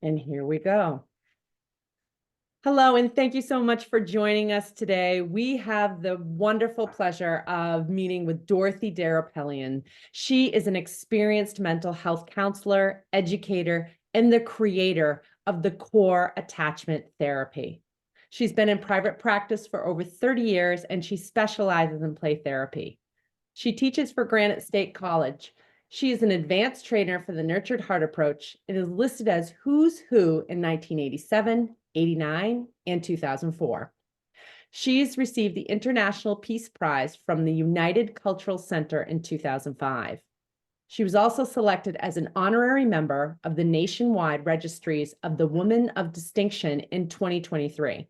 And here we go. Hello, and thank you so much for joining us today. We have the wonderful pleasure of meeting with Dorothy Derapelian. She is an experienced mental health counselor, educator, and the creator of the core attachment therapy. She's been in private practice for over 30 years, and she specializes in play therapy. She teaches for Granite State College. She is an advanced trainer for the Nurtured Heart approach and is listed as Who's Who in 1987, 89, and 2004. She's received the International Peace Prize from the United Cultural Center in 2005. She was also selected as an honorary member of the nationwide registries of the Women of Distinction in 2023.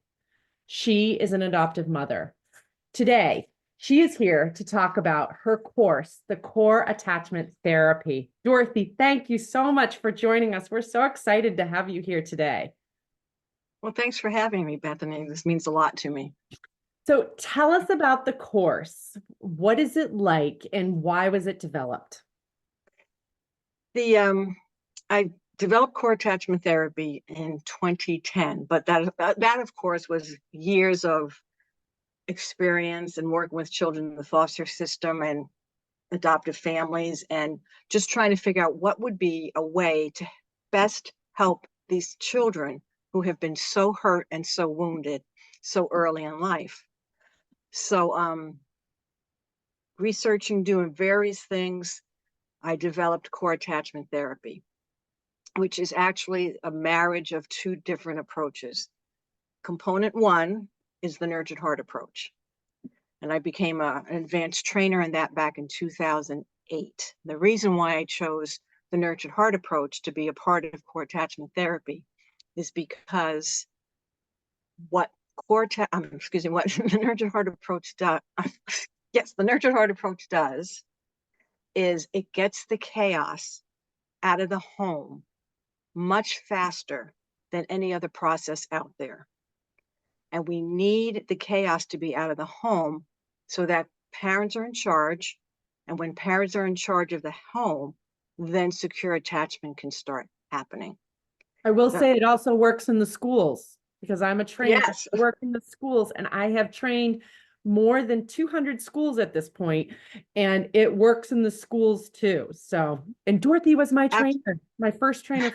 She is an adoptive mother. Today, she is here to talk about her course, the Core Attachment Therapy. Dorothy, thank you so much for joining us. We're so excited to have you here today. Well, thanks for having me, Bethany. This means a lot to me. So tell us about the course. What is it like and why was it developed? I developed core attachment therapy in 2010, but that of course was years of experience and working with children in the foster system and adoptive families, and just trying to figure out what would be a way to best help these children who have been so hurt and so wounded so early in life. So researching, doing various things, I developed core attachment therapy, which is actually a marriage of two different approaches. Component one is the Nurtured Heart approach. And I became an advanced trainer in that back in 2008. The reason why I chose the Nurtured Heart approach to be a part of core attachment therapy is because what the Nurtured Heart approach does, the Nurtured Heart approach does is it gets the chaos out of the home much faster than any other process out there. And we need the chaos to be out of the home so that parents are in charge. And when parents are in charge of the home, then secure attachment can start happening. I will say it also works in the schools because I'm a trainer. Yes. I work in the schools and I have trained more than 200 schools at this point, and it works in the schools too. So, and Dorothy was my trainer, my first trainer.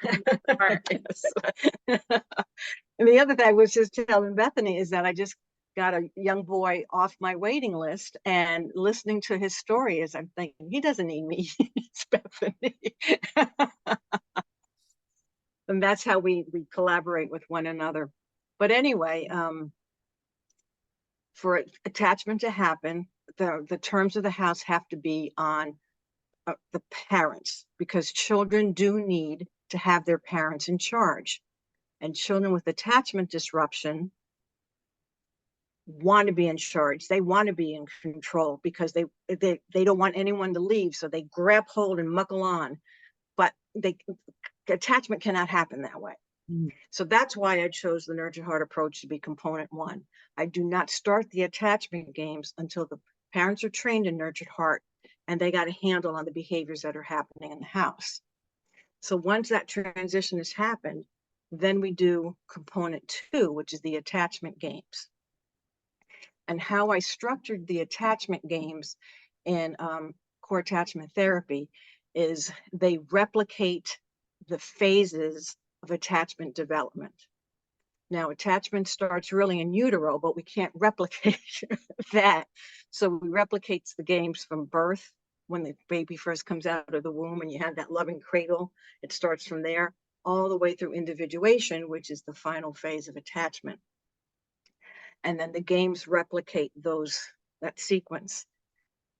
And the other thing I was just telling Bethany is that I just got a young boy off my waiting list, and listening to his story is I'm thinking, he doesn't need me, it's Bethany. And that's how we collaborate with one another. But anyway, for attachment to happen, the terms of the house have to be on the parents, because children do need to have their parents in charge. And children with attachment disruption want to be in charge. They want to be in control because they don't want anyone to leave. So they grab hold and muckle on. But attachment cannot happen that way. So that's why I chose the Nurtured Heart approach to be component one. I do not start the attachment games until the parents are trained in Nurtured Heart and they got a handle on the behaviors that are happening in the house. So once that transition has happened, then we do component two, which is the attachment games. And how I structured the attachment games in core attachment therapy is they replicate the phases of attachment development. Now, attachment starts really in utero, but we can't replicate that. So we replicate the games from birth, when the baby first comes out of the womb and you have that loving cradle. It starts from there all the way through individuation, which is the final phase of attachment. And then the games replicate that sequence.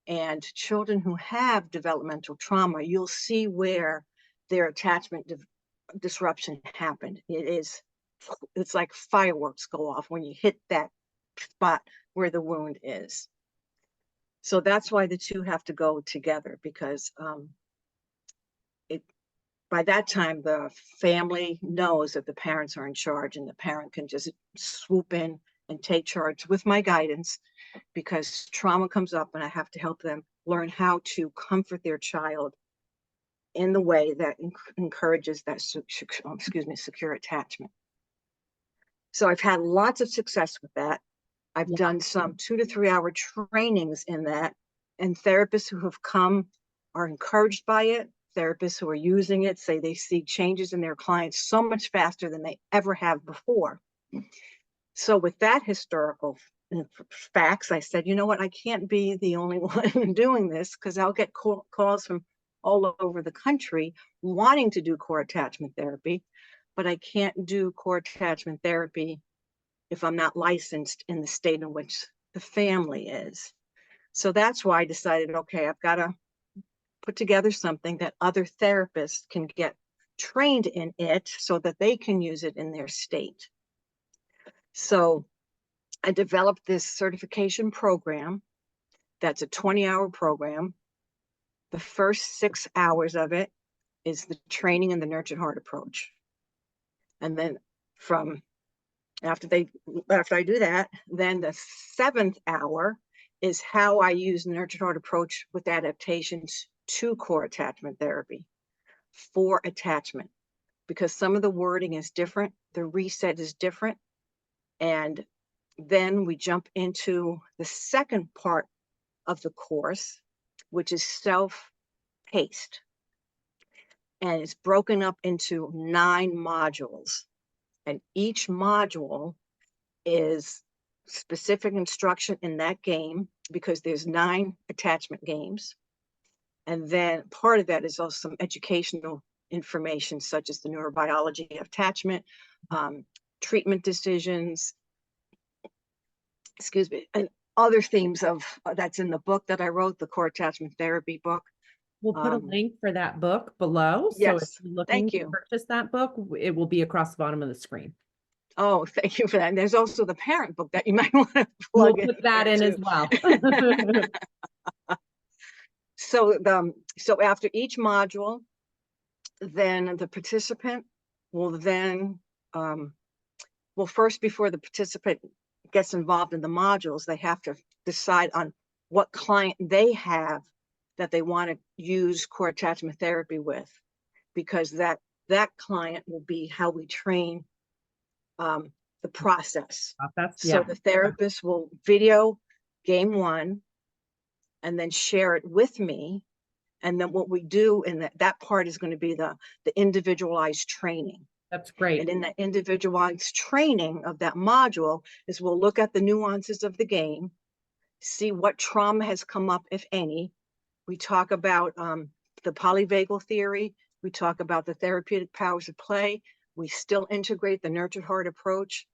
And children who have developmental trauma, you'll see where their attachment disruption happened. It's like fireworks go off when you hit that spot where the wound is. So that's why the two have to go together, because by that time the family knows that the parents are in charge, and the parent can just swoop in and take charge with my guidance, because trauma comes up and I have to help them learn how to comfort their child in the way that encourages that secure attachment. So I've had lots of success with that. I've done some 2 to 3 hour trainings in that, and therapists who have come are encouraged by it. Therapists who are using it say they see changes in their clients so much faster than they ever have before. So with that historical facts, I said, you know what, I can't be the only one doing this, because I'll get calls from all over the country wanting to do core attachment therapy, but I can't do core attachment therapy if I'm not licensed in the state in which the family is. So that's why I decided, okay, I've got to put together something that other therapists can get trained in it so that they can use it in their state. So I developed this certification program that's a 20-hour program. The first 6 hours of it is the training in the nurtured heart approach. And then after I do that, then the 7th hour is how I use nurtured heart approach with adaptations to core attachment therapy for attachment, because some of the wording is different, the reset is different. And then we jump into the second part of the course, which is self-paced. And it's broken up into 9 modules. And each module is specific instruction in that game, because there's 9 attachment games. And then part of that is also some educational information, such as the neurobiology of attachment, treatment decisions, and other themes of that's in the book that I wrote, the core attachment therapy book. We'll put a link for that book below. So if Yes, you're looking thank to you. purchase that book, it will be across the bottom of the screen. Oh, thank you for that. And there's also the parent book that you might want to We'll plug in put that there in too. as well. So after each module, then the participant will then, well, first, before the participant gets involved in the modules, they have to decide on what client they have that they want to use core attachment therapy with, because that client will be how we train the process. So the therapist will video game 1 and then share it with me. And then what we do in that part is going to be the individualized training. That's great. And in that individualized training of that module is we'll look at the nuances of the game, see what trauma has come up, if any. We talk about the polyvagal theory. We talk about the therapeutic powers of play. We still integrate the nurtured heart approach,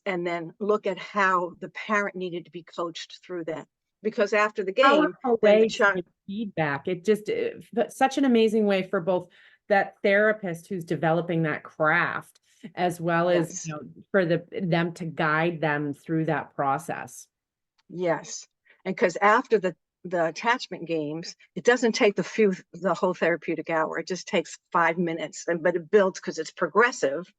and then look at how the parent needed to be coached through that. Because after the game, then the child feedback. It just such an amazing way for both that therapist who's developing that craft, as well as for them to guide them through that process. Yes, and because after the attachment games, it doesn't take the whole therapeutic hour. It just takes 5 minutes, but it builds because it's progressive.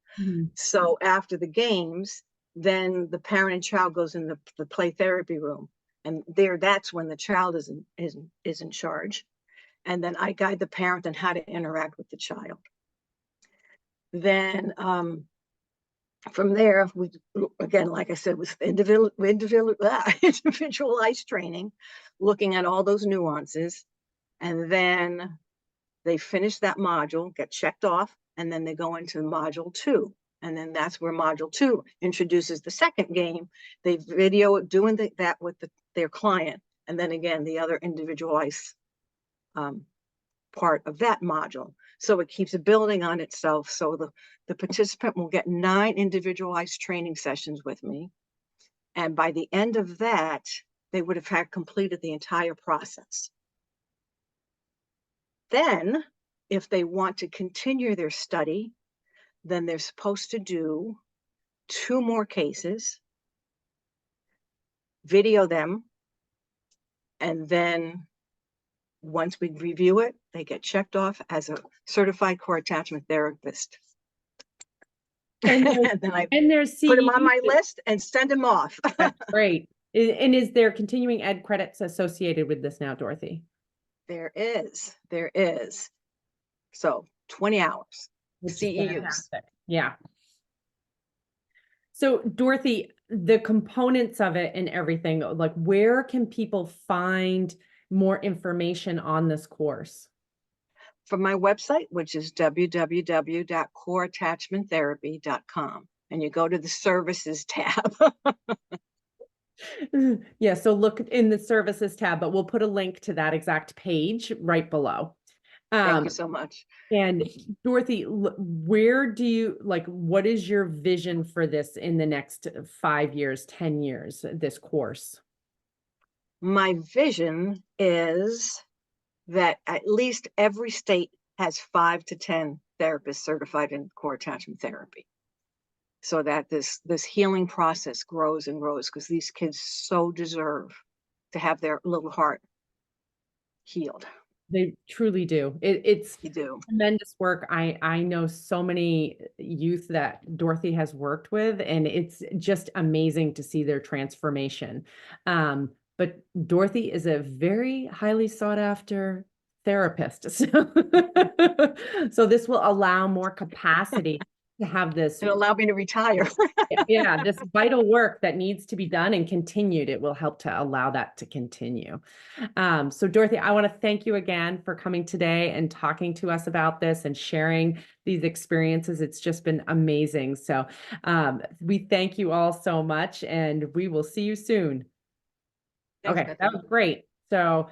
So after the games, then the parent and child goes in the play therapy room, and that's when the child is in charge. And then I guide the parent on how to interact with the child. Then from there, we again, like I said, with individualized training, looking at all those nuances, and then they finish that module, get checked off, and then they go into module 2. And then that's where module 2 introduces the second game. They video doing that with their client, and then again the other individualized part of that module. So it keeps building on itself. So the participant will get 9 individualized training sessions with me. And by the end of that, they would have had completed the entire process. Then, if they want to continue their study, then they're supposed to do 2 more cases, video them, and then once we review it, they get checked off as a certified core attachment therapist. And then I put them on my list and send them off. That's great. And is there continuing ed credits associated with this now, Dorothy? There is. So 20 hours, Which is CEUs. fantastic. Yeah. So Dorothy, the components of it and everything, like where can people find more information on this course? From my website, which is www.coreattachmenttherapy.com. And you go to the services tab. Yeah, so look in the services tab, but we'll put a link to that exact page right below. Thank you Um, so much. and Dorothy, where do you like, what is your vision for this in the next 5 years, 10 years, this course? My vision is that at least every state has 5 to 10 therapists certified in core attachment therapy, so that this healing process grows and grows, because these kids so deserve to have their little heart healed. They truly do. It's You do. tremendous work. I know so many youth that Dorothy has worked with, and it's just amazing to see their transformation. But Dorothy is a very highly sought after therapist. So this will allow more capacity to have this. It allowed me to retire. Yeah, this vital work that needs to be done and continued, it will help to allow that to continue. So Dorothy, I want to thank you again for coming today and talking to us about this and sharing these experiences. It's just been amazing. So we thank you all so much, and we will see you soon. Thanks, Okay, that Bethany. was great. So